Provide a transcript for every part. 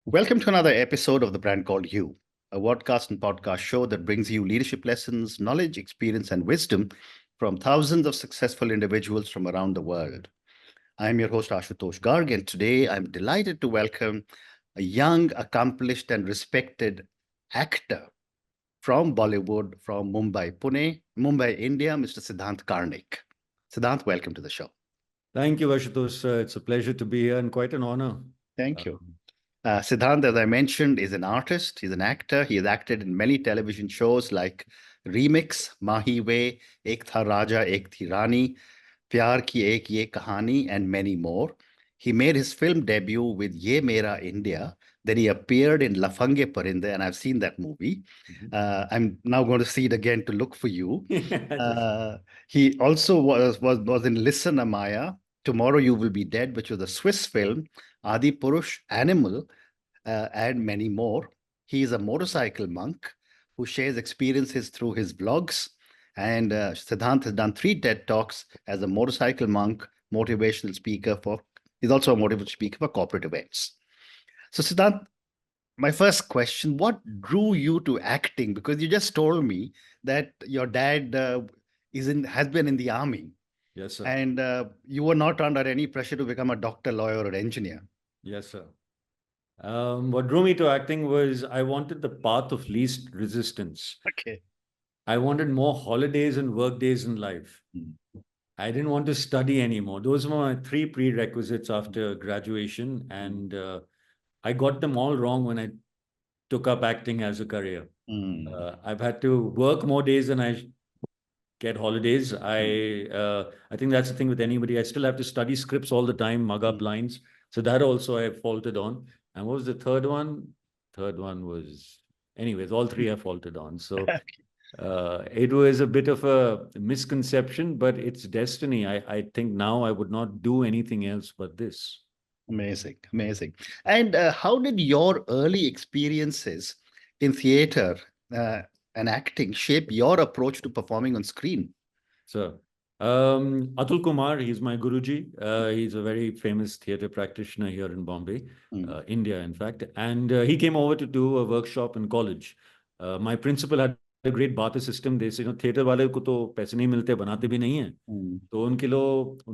Welcome to another episode of The Brand Called You, a podcast and podcast show that brings you leadership lessons, knowledge, experience, and wisdom from thousands of successful individuals from around the world. I'm your host, Ashutosh Garg, and today I'm delighted to welcome a young, accomplished, and respected actor from Bollywood, from Mumbai, India, Mr. Sidhaant Karnick. Sidhaant, welcome to the show. Thank you, Ashutosh. It's a pleasure to be here and quite an honor. Thank you. Sidhaant, as I mentioned, is an artist. He's an actor. He has acted in many television shows like Remix, Mahi Way, Ek Tha Raja, Ek Thi Rani, Pyar Ki Ek Ye Kahani, and many more. He made his film debut with Ye Mera India. Then he appeared in Lafange Parinde, and I've seen that movie. I'm now going to see it again to look for you. He also was in Listen Amaya, Tomorrow You Will Be Dead, which was a Swiss film, Adi Purush, Animal, and many more. He is a motorcycle monk who shares experiences through his blogs. And Sidhaant has done 3 TED Talks as a motorcycle monk, motivational speaker he's also a motivational speaker for corporate events. So Sidhaant, my first question, what drew you to acting? Because you just told me that your dad has been in the army. Yes, sir. And you were not under any pressure to become a doctor, lawyer, or engineer. Yes, sir. What drew me to acting was I wanted the path of least resistance. Okay. I wanted more holidays and work days in life. I didn't want to study anymore. Those were my 3 prerequisites after graduation, and I got them all wrong when I took up acting as a career. I've had to work more days than I get holidays. I think that's the thing with anybody. I still have to study scripts all the time, mug up lines. So that also I faulted on. And what was the third one? Third one was, anyways, all 3 I faulted on. So it was a bit of a misconception, but it's destiny. I think now I would not do anything else but this. Amazing, amazing. And how did your early experiences in theater and acting shape your approach to performing on screen? So, Atul Kumar, he's my Guruji. He's a very famous theatre practitioner here in Bombay, India, in fact. And he came over to do a workshop in college. My principal had a great barter system. They said, theatre wale ko to paise nahi milte, banate bhi nahi hai.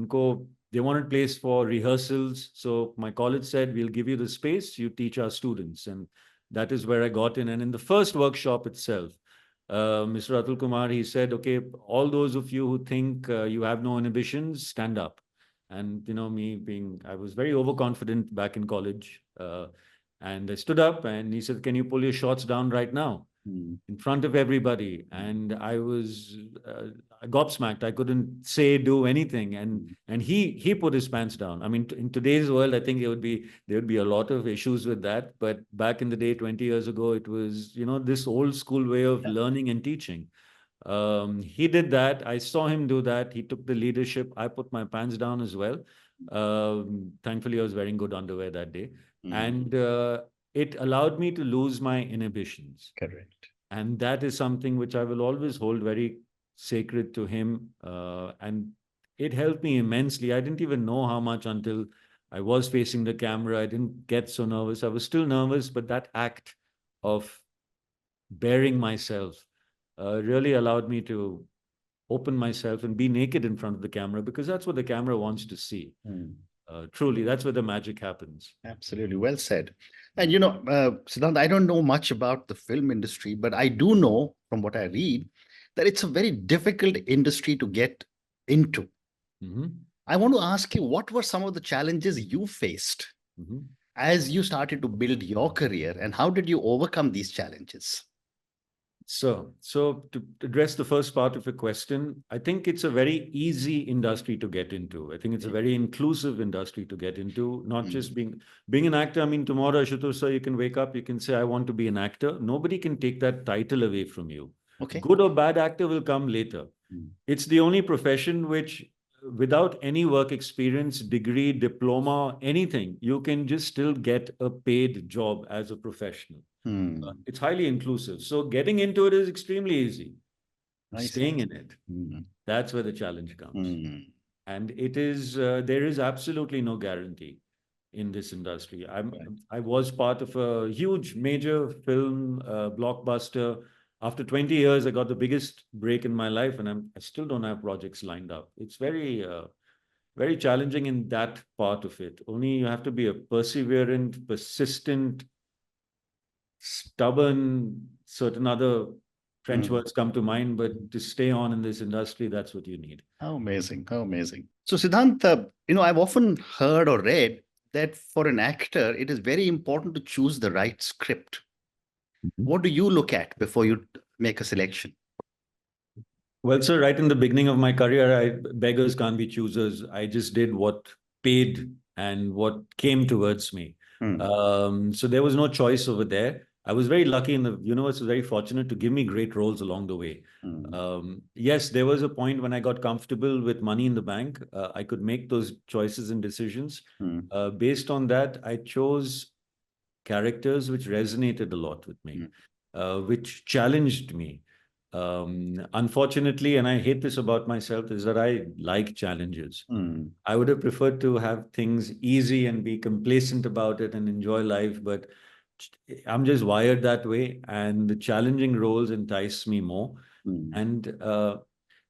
So they wanted place for rehearsals. So my college said, we'll give you the space, you teach our students. And that is where I got in. And in the first workshop itself, Mr. Atul Kumar, he said, okay, all those of you who think you have no inhibitions, stand up. And, I was very overconfident back in college. And I stood up and he said, can you pull your shorts down right now? In front of everybody. And I was gobsmacked. I couldn't do anything. And he put his pants down. I mean, in today's world, I think there would be a lot of issues with that. But back in the day, 20 years ago, it was, this old school way of learning and teaching. He did that. I saw him do that. He took the leadership. I put my pants down as well. Thankfully, I was wearing good underwear that day. And it allowed me to lose my inhibitions. Correct. And that is something which I will always hold very sacred to him. And it helped me immensely. I didn't even know how much until I was facing the camera. I didn't get so nervous. I was still nervous, but that act of bearing myself really allowed me to open myself and be naked in front of the camera, because that's what the camera wants to see. Truly, that's where the magic happens. Absolutely. Well said. And, Sidhaant, I don't know much about the film industry, but I do know from what I read that it's a very difficult industry to get into. I want to ask you, what were some of the challenges you faced as you started to build your career, and how did you overcome these challenges? So to address the first part of your question, I think it's a very easy industry to get into. I think it's a very inclusive industry to get into, not just being an actor. I mean, tomorrow, Ashutosh sir, you can wake up, you can say, I want to be an actor. Nobody can take that title away from you. Okay. Good or bad actor will come later. It's the only profession which, without any work experience, degree, diploma, anything, you can just still get a paid job as a professional. It's highly inclusive. So getting into it is extremely easy. Staying in it, that's where the challenge comes. And it is, there is absolutely no guarantee. in this industry. Right. I was part of a huge major film blockbuster. After 20 years, I got the biggest break in my life, and I still don't have projects lined up. It's very challenging in that part of it. Only you have to be a perseverant, persistent, stubborn, certain other French words come to mind, but to stay on in this industry, that's what you need. How amazing. How amazing. So, Siddhant, I've often heard or read that for an actor, it is very important to choose the right script. What do you look at before you make a selection? Well, sir, right in the beginning of my career, beggars can't be choosers. I just did what paid and what came towards me. So there was no choice over there. I was very lucky, and the universe was very fortunate to give me great roles along the way. Yes, there was a point when I got comfortable with money in the bank. I could make those choices and decisions. Based on that, I chose characters which resonated a lot with me, which challenged me. Unfortunately, and I hate this about myself, is that I like challenges. I would have preferred to have things easy and be complacent about it and enjoy life, but I'm just wired that way, and the challenging roles entice me more. And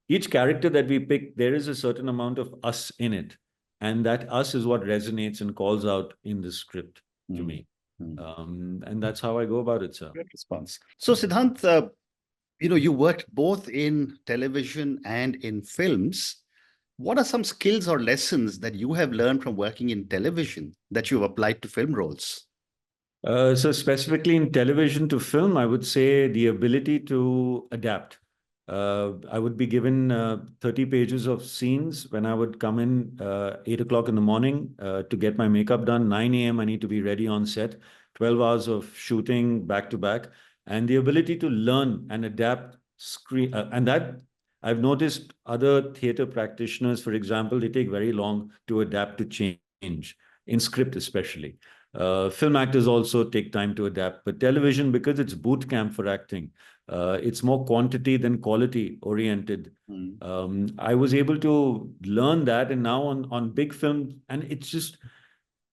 each character that we pick, there is a certain amount of us in it, and that us is what resonates and calls out in the script to me. And that's how I go about it, sir. Good response. So, Siddhant, you worked both in television and in films. What are some skills or lessons that you have learned from working in television that you've applied to film roles? So specifically in television to film, I would say the ability to adapt. I would be given 30 pages of scenes when I would come in 8 o'clock in the morning to get my makeup done. 9 a.m. I need to be ready on set. 12 hours of shooting back to back. And the ability to learn and adapt screen. And that I've noticed other theater practitioners, for example, they take very long to adapt to change, in script especially. Film actors also take time to adapt, but television, because it's boot camp for acting, it's more quantity than quality oriented. I was able to learn that, and now on big film, and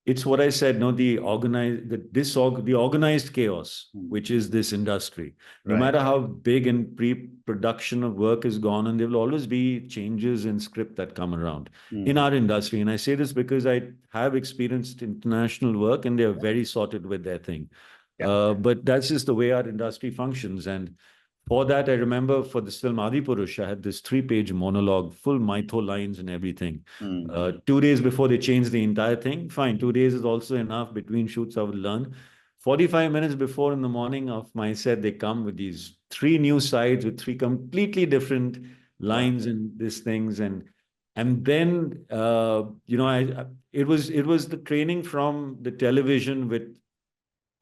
it's what I said, no, the organized chaos, which is this industry. No matter how big and pre-production of work is gone, and there will always be changes in script that come around in our industry. And I say this because I have experienced international work, and they're very sorted with their thing. But that's just the way our industry functions. And for that, I remember for this film Adipurush, I had this 3-page monologue, full mytho lines and everything. 2 days before they changed the entire thing, fine, 2 days is also enough. Between shoots, I would learn. 45 minutes before in the morning of my set, they come with these 3 new sides with 3 completely different lines and these things. And then, it was the training from the television which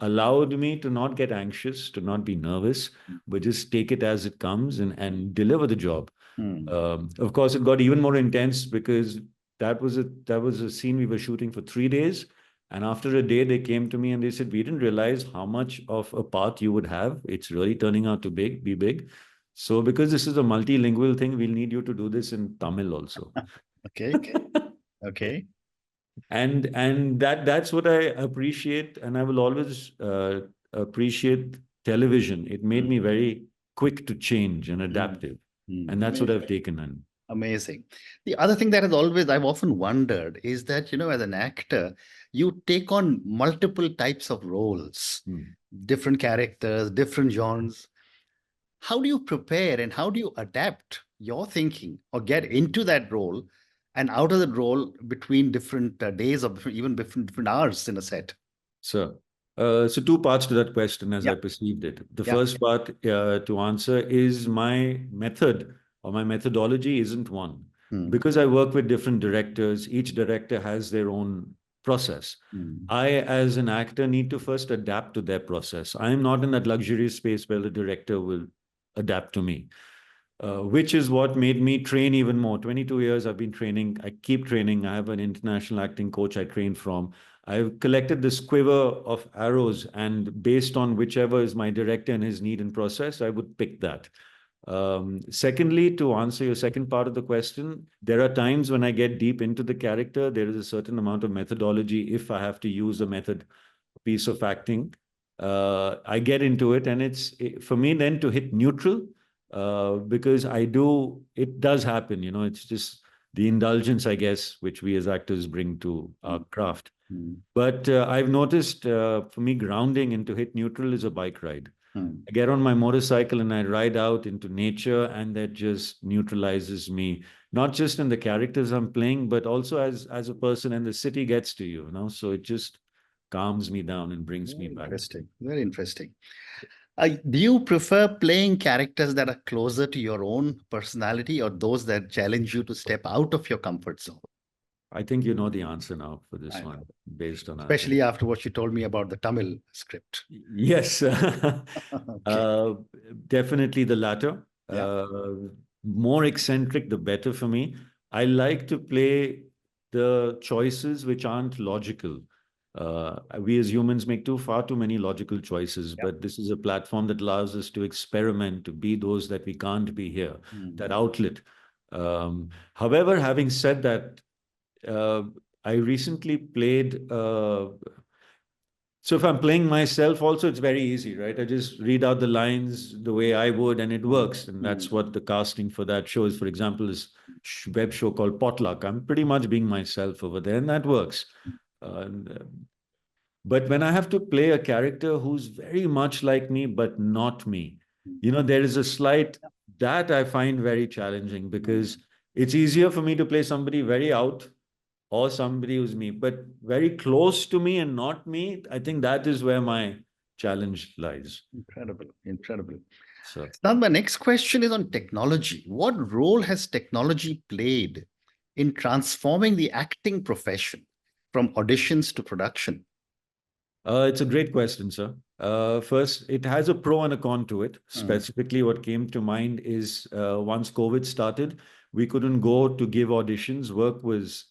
allowed me to not get anxious, to not be nervous, but just take it as it comes and deliver the job. Of course, it got even more intense because that was a scene we were shooting for 3 days. And after a day, they came to me and they said, "We didn't realize how much of a part you would have. It's really turning out to be big. So because this is a multilingual thing, we'll need you to do this in Tamil also." Okay. Okay. And that's what I appreciate, and I will always appreciate television. It made me very quick to change and adaptive, and that's what I've taken in. Amazing. The other thing that I've often wondered is that, as an actor, you take on multiple types of roles, different characters, different genres. How do you prepare and how do you adapt your thinking or get into that role and out of the role between different days or even different hours in a set? So 2 parts to that question as I perceived it. The first part to answer is my method or my methodology isn't one. Because I work with different directors, each director has their own process. I, as an actor, need to first adapt to their process. I am not in that luxurious space where the director will adapt to me. Which is what made me train even more. 22 years I've been training. I keep training. I have an international acting coach I train from. I've collected this quiver of arrows, and based on whichever is my director and his need and process, I would pick that. Secondly, to answer your second part of the question, there are times when I get deep into the character. There is a certain amount of methodology. If I have to use a method, piece of acting, I get into it, and it's for me then to hit neutral, because it does happen, it's just the indulgence, I guess, which we as actors bring to our craft. But I've noticed, for me, grounding into hit neutral is a bike ride. I get on my motorcycle and I ride out into nature, and that just neutralizes me, not just in the characters I'm playing, but also as a person, and the city gets to you, so it just calms me down and brings me back. Interesting. Very interesting. Do you prefer playing characters that are closer to your own personality, or those that challenge you to step out of your comfort zone? I think you know the answer now for this I one, know. based on our Especially after what you told me about the Tamil script. Yes. Okay. Definitely the latter. Yeah. More eccentric, the better for me. I like to play the choices which aren't logical. We as humans make far too many logical choices, Yeah. but this is a platform that allows us to experiment, to be those that we can't be here, that outlet. However, having said that, I recently played. So if I'm playing myself, also it's very easy, right? I just read out the lines the way I would, and it works. And that's what the casting for that show is. For example, this web show called Potluck. I'm pretty much being myself over there, and that works. But when I have to play a character who's very much like me, but not me, there is a slight that I find very challenging, because it's easier for me to play somebody very out or somebody who's me, but very close to me and not me. I think that is where my challenge lies. Incredible. Incredible. So, Now, my next question is on technology. What role has technology played in transforming the acting profession from auditions to production? it's a great question, sir. First, it has a pro and a con to it. Specifically, what came to mind is once COVID started, we couldn't go to give auditions. Work was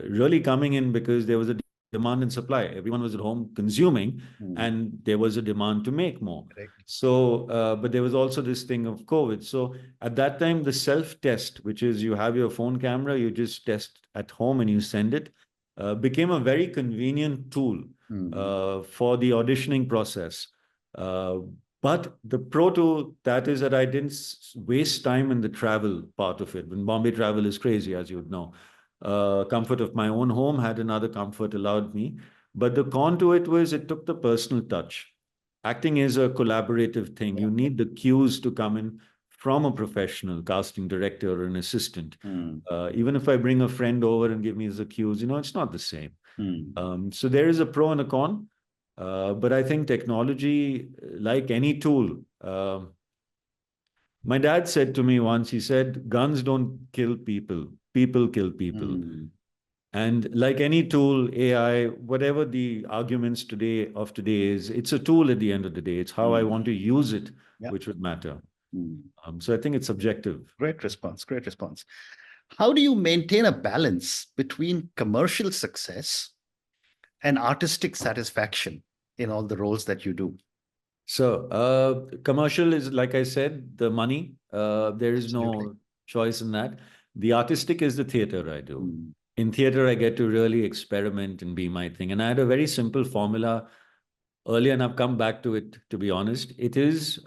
really coming in because there was a demand and supply. Everyone was at home consuming, and there was a demand to make more. Correct. So, but there was also this thing of COVID. So at that time, the self-test, which is you have your phone camera, you just test at home and you send it, became a very convenient tool for the auditioning process. But the pro to that is that I didn't waste time in the travel part of it. When Bombay travel is crazy, as you would know. Comfort of my own home had another comfort allowed me. But the con to it was it took the personal touch. Acting is a collaborative thing. You need the cues to come in from a professional casting director or an assistant. Even if I bring a friend over and give me the cues, it's not the same. So there is a pro and a con. But I think technology, like any tool, my dad said to me once, he said, guns don't kill people, people kill people. And like any tool, AI, whatever the arguments today is, it's a tool at the end of the day. It's how I want to use it, which would matter. So I think it's subjective. Great response. Great response. How do you maintain a balance between commercial success and artistic satisfaction in all the roles that you do? So commercial is, like I said, the money. There is no choice in that. The artistic is the theater I do. In theater, I get to really experiment and be my thing. And I had a very simple formula earlier, and I've come back to it, to be honest. It is,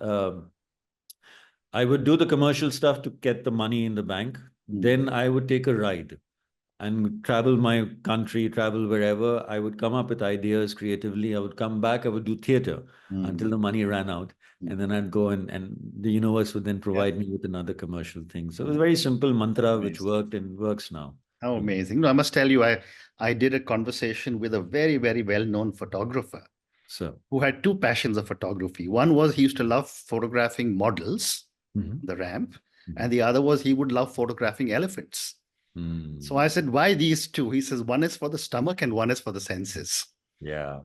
I would do the commercial stuff to get the money in the bank. Then I would take a ride and travel my country, travel wherever. I would come up with ideas creatively. I would come back, I would do theater until the money ran out. And then I'd go and the universe would then provide me with another commercial thing. So it was a very simple mantra which worked and works now. How amazing. No, I must tell you, I did a conversation with a very, very well-known photographer who had two passions of photography. One was he used to love photographing models, the ramp, and the other was he would love photographing elephants. So I said, why these two? He says, one is for the stomach and one is for the senses. Yeah.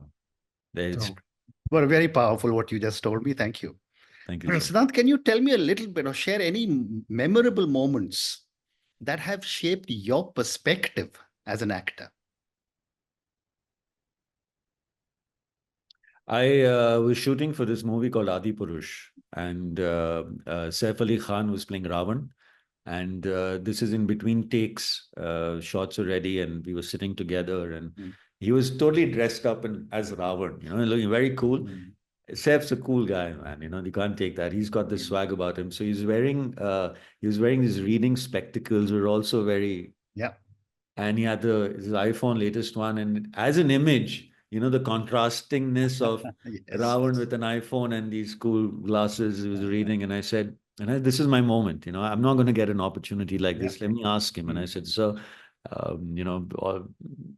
Well, very powerful what you just told me. Thank you. Thank you. Sidhaant, can you tell me a little bit or share any memorable moments that have shaped your perspective as an actor? I was shooting for this movie called Adi Purush. and Saif Ali Khan was playing Ravan. And this is in between takes. Shots were ready, and we were sitting together, and Mm, he was totally dressed up as Ravan, looking very cool. mm, Saif's a cool guy, man. You can't take that. He's got this mm. swag about him. So he was wearing these reading spectacles, were also very, Yeah. and he had his iPhone latest one. And as an image, the contrastingness of Yes. Ravan with an iPhone and these cool glasses, he was reading. And I said, this is my moment. I'm not going to get an opportunity like Yeah. this. Let me ask him. And I Mm, said, so,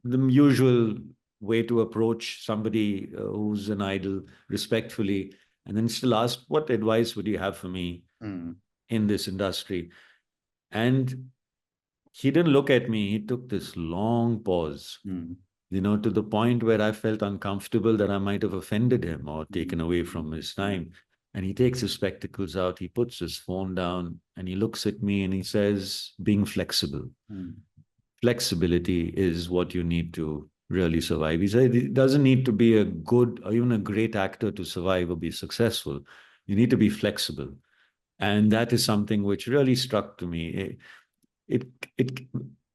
the usual way to approach somebody who's an idol respectfully, and then still ask, what advice would you have for me mm, in this industry? And he didn't look at me. He took this long pause, mm, to the point where I felt uncomfortable that I might have offended him or mm, taken away from his time. And he takes his spectacles out, he puts his phone down, and he looks at me and he says, being flexible. mm, Flexibility is what you need to really survive. He said it doesn't need to be a good or even a great actor to survive or be successful. You need to be flexible. And that is something which really struck to me. It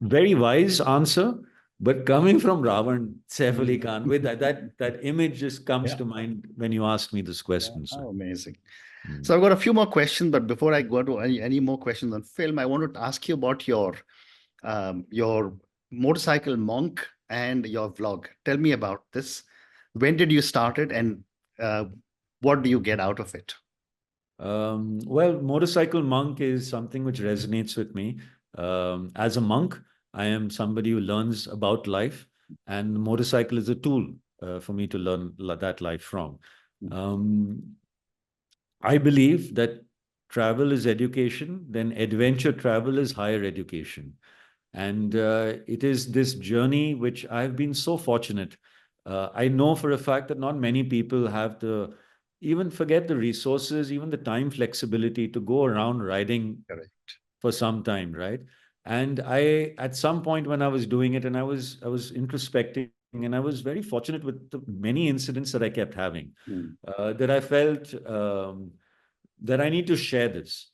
very wise answer, but coming from Ravan, Saif Ali mm. Khan, with that image just comes Yeah. to mind when you ask me this Yeah. question, sir. Oh, amazing. Mm. So I've got a few more questions, but before I go to any more questions on film, I wanted to ask you about your motorcycle monk and your vlog. Tell me about this. When did you start it, and uh, what do you get out of it? Well, motorcycle monk is something which resonates with me. As a monk, I am somebody who learns about life, and motorcycle is a tool for me to learn that life from. Mm, Um, I believe that travel is education, then adventure travel is higher education. And it is this journey which I've been so fortunate. I know for a fact that not many people have even forget the resources, even the time flexibility to go around riding correct. for some time, right? And at some point when I was doing it, and I was introspecting, and I was very fortunate with the many incidents that I kept having, Mm, that I felt that I need to share this.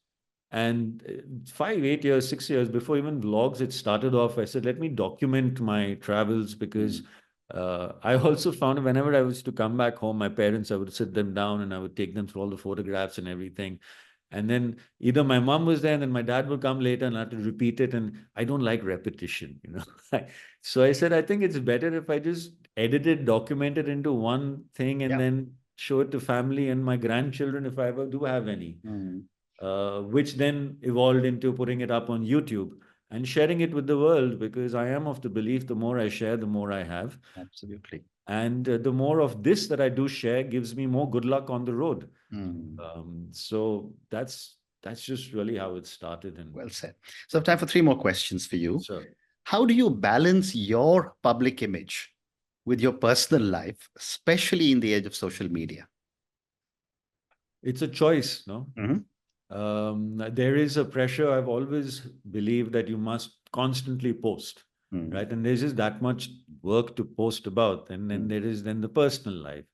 And 5, 8 years, 6 years before even vlogs, it started off. I said, let me document my travels, because mm, I also found whenever I was to come back home, my parents, I would sit them down and I would take them through all the photographs and everything. And then either my mom was there and then my dad would come later and I had to repeat it. And I don't like repetition. So I said, I think it's better if I just edit it, document it into one thing, and yeah. then show it to family and my grandchildren if I ever do have any, Mm, which then evolved into putting it up on YouTube and sharing it with the world, because I am of the belief the more I share, the more I have. absolutely. And the more of this that I do share gives me more good luck on the road. Mm, So that's just really how it started. And well said. So I have time for three more questions for you. so How do you balance your public image with your personal life, especially in the age of social media? it's a choice, no? Hmm. There is a pressure. I've always believed that you must constantly post, Mm, right? And there's just that much work to post about. And then mm, there is then the personal life.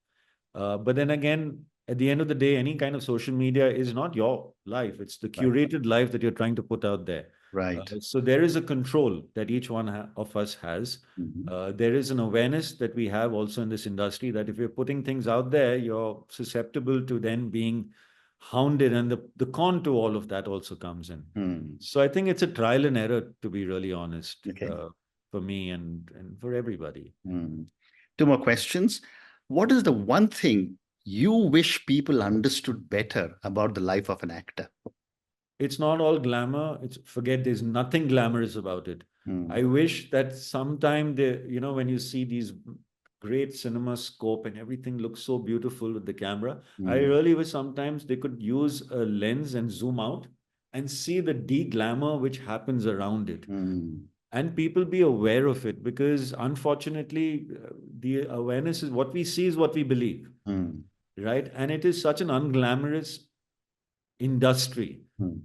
But then again, at the end of the day, any kind of social media is not your life. It's the right. curated life that you're trying to put out there. Right. So there is a control that each one of us has. Hmm. There is an awareness that we have also in this industry that if you're putting things out there, you're susceptible to then being hounded, and the con to all of that also comes in. Mm, So I think it's a trial and error, to be really honest, okay. for me and for everybody. Mm. Two more questions. What is the one thing you wish people understood better about the life of an actor? It's not all glamour. Forget, there's nothing glamorous about it. Mm, I wish that sometime when you see these great cinema scope and everything looks so beautiful with the camera, I mm, really wish sometimes they could use a lens and zoom out and see the de-glamour which happens around it. mm, And people be aware of it, because unfortunately, the awareness is what we see is what we believe, mm, right? And it is such an unglamorous industry. mm,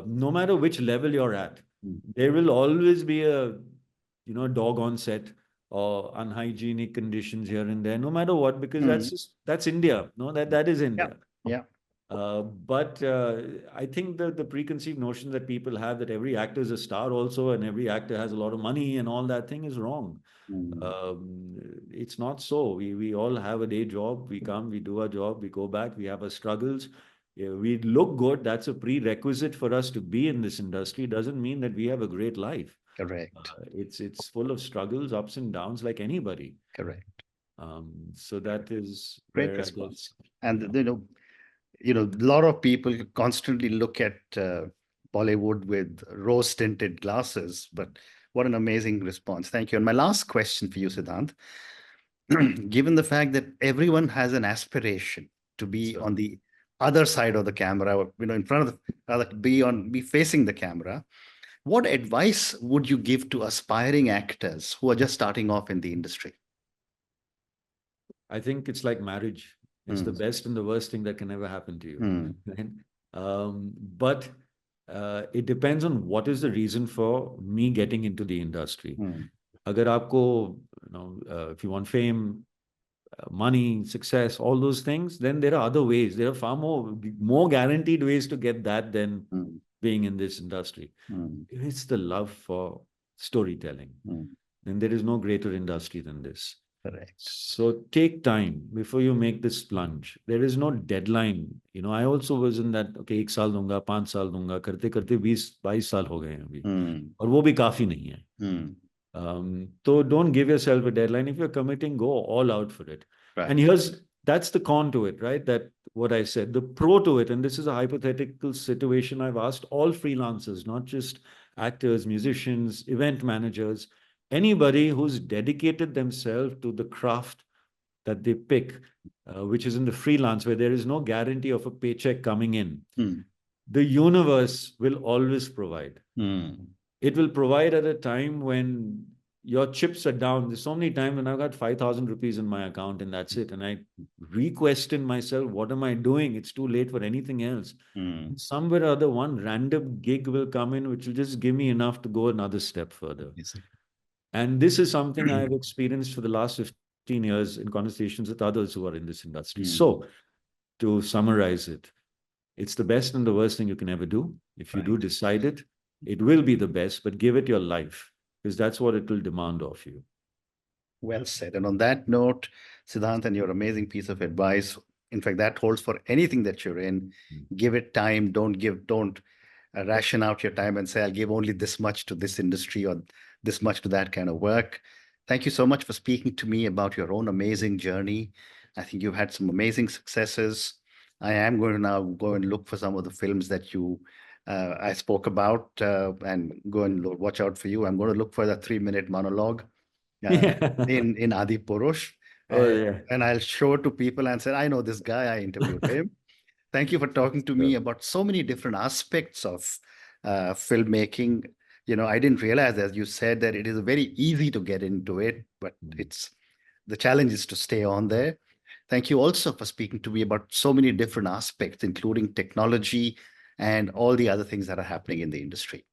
No matter which level you're at, mm, there will always be a dog on set or unhygienic conditions here and there, no matter what, because mm. that's India. No, that is Yeah. India. Yeah. But I think the preconceived notion that people have that every actor is a star also and every actor has a lot of money and all that thing is wrong. It's not so. We all have a day job. We come, we do our job, we go back, we have our struggles. Yeah, we look good. That's a prerequisite for us to be in this industry. Doesn't mean that we have a great life. Correct. It's full of struggles, ups and downs, like anybody. Correct. So that is Great where I response. guess. And a lot of people constantly look at Bollywood with rose-tinted glasses, but what an amazing response. Thank you. And my last question for you, Siddhant, given the fact that everyone has an aspiration to be on the other side of the camera, or, in front of be facing the camera, what advice would you give to aspiring actors who are just starting off in the industry? I think it's like marriage. It's the best and the worst thing that can ever happen to you. Right? But it depends on what is the reason for me getting into the industry. Agar aapko, if you want fame, money, success, all those things, then there are other ways. There are far more guaranteed ways to get that than being in this industry. If it's the love for storytelling, then there is no greater industry than this. Correct. So take time before you make this plunge. There is no deadline. I also was in that, okay, 1 साल दूंगा, 5 साल दूंगा, करते करते 20-22 साल हो गए हैं अभी, और वो भी काफी नहीं है. So don't give yourself a deadline. If you're committing, go all out for it. Right. And that's the con to it, right? That what I said, the pro to it, and this is a hypothetical situation I've asked all freelancers, not just actors, musicians, event managers, anybody who's dedicated themselves to the craft that they pick, which is in the freelance, where there is no guarantee of a paycheck coming in. The universe will always provide. It will provide at a time when your chips are down. There's so many times when I've got 5,000 rupees in my account and that's it. And I re-question myself, what am I doing? It's too late for anything else. Somewhere or other, one random gig will come in, which will just give me enough to go another step further. And this is something I've experienced for the last 15 years in conversations with others who are in this industry. So to summarize it, it's the best and the worst thing you can ever do. If you do decide it, it will be the best, but give it your life, because that's what it will demand of you. Well said. And on that note, Sidhant, and your amazing piece of advice, in fact, that holds for anything that you're in. Give it time. Don't ration out your time and say, I'll give only this much to this industry or this much to that kind of work. Thank you so much for speaking to me about your own amazing journey. I think you've had some amazing successes. I am going to now go and look for some of the films that I spoke about and go and watch out for you. I'm going to look for that 3-minute monologue in Adi Purush. And I'll show it to people and say, I know this guy, I interviewed him. Thank you for talking to me about so many different aspects of filmmaking. I didn't realize, as you said, that it is very easy to get into it, but the challenge is to stay on there. Thank you also for speaking to me about so many different aspects, including technology and all the other things that are happening in the industry.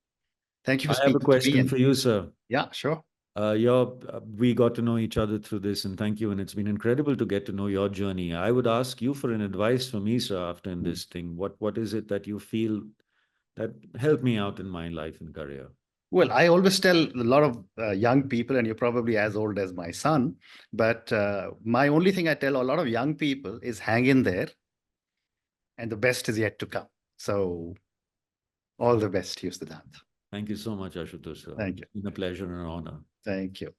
Thank you for speaking to me. I have a question for you, sir. Yeah, sure. We got to know each other through this, and thank you. And it's been incredible to get to know your journey. I would ask you for an advice for me, sir, after in this thing. What is it that you feel that helped me out in my life and career? Well, I always tell a lot of young people, and you're probably as old as my son, but my only thing I tell a lot of young people is hang in there, and the best is yet to come. So all the best to you, Sidhant. Thank you so much, Ashutosh, sir. Thank you. It's been a pleasure and an honor. Thank you.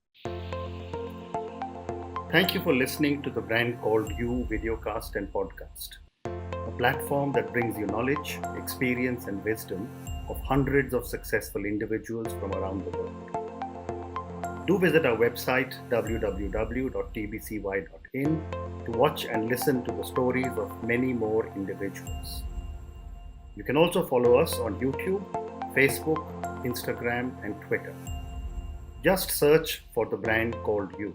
Thank you for listening to the Brand Called You videocast and podcast, a platform that brings you knowledge, experience, and wisdom of hundreds of successful individuals from around the world. Do visit our website www.tbcy.in to watch and listen to the stories of many more individuals. You can also follow us on YouTube, Facebook, Instagram, and Twitter. Just search for the Brand Called You.